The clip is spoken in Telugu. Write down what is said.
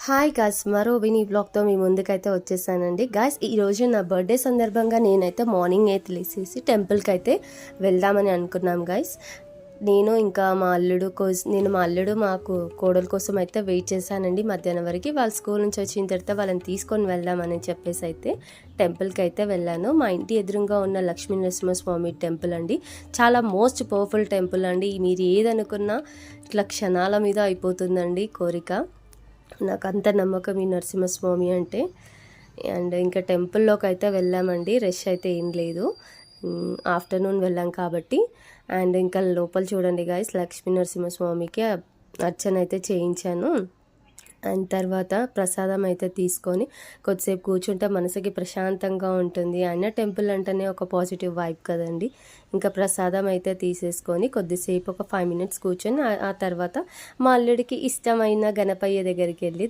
హాయ్ గాయ్స్, మరో వినీ బ్లాగ్తో మీ ముందుకైతే వచ్చేసానండి. గాయ్స్, ఈరోజు నా బర్త్డే సందర్భంగా నేనైతే మార్నింగ్ అయితే లేసేసి టెంపుల్కి అయితే వెళ్దామని అనుకున్నాం గాయ్స్. నేను ఇంకా మా అల్లుడు మాకు కోడల కోసం అయితే వెయిట్ చేశానండి మధ్యాహ్నం వరకు. వాళ్ళ స్కూల్ నుంచి వచ్చిన తర్వాత వాళ్ళని తీసుకొని వెళ్దామని చెప్పేసి అయితే టెంపుల్కి అయితే వెళ్ళాను. మా ఇంటి ఎదురుగా ఉన్న లక్ష్మీ నరసింహస్వామి టెంపుల్ అండి. చాలా మోస్ట్ పవర్ఫుల్ టెంపుల్ అండి. మీరు ఏదనుకున్నా ఇట్లా క్షణాల మీద అయిపోతుందండి కోరిక. నాకు అంత నమ్మకం ఈ నరసింహస్వామి అంటే. అండ్ ఇంకా టెంపుల్లోకి అయితే వెళ్ళామండి. రష్ అయితే ఏం లేదు, ఆఫ్టర్నూన్ వెళ్ళాం కాబట్టి. అండ్ ఇంకా లోపల చూడండి గాయస్, లక్ష్మీ నరసింహస్వామికి అర్చన అయితే చేయించాను. అండ్ తర్వాత ప్రసాదం అయితే తీసుకొని కొద్దిసేపు కూర్చుంటే మనసుకి ప్రశాంతంగా ఉంటుంది. అయినా టెంపుల్ అంటేనే ఒక పాజిటివ్ వైబ్ కదండి. ఇంకా ప్రసాదం అయితే తీసేసుకొని కొద్దిసేపు ఒక 5 minutes కూర్చొని ఆ తర్వాత మా అల్లుడికి ఇష్టమైన గణపయ్య దగ్గరికి వెళ్ళి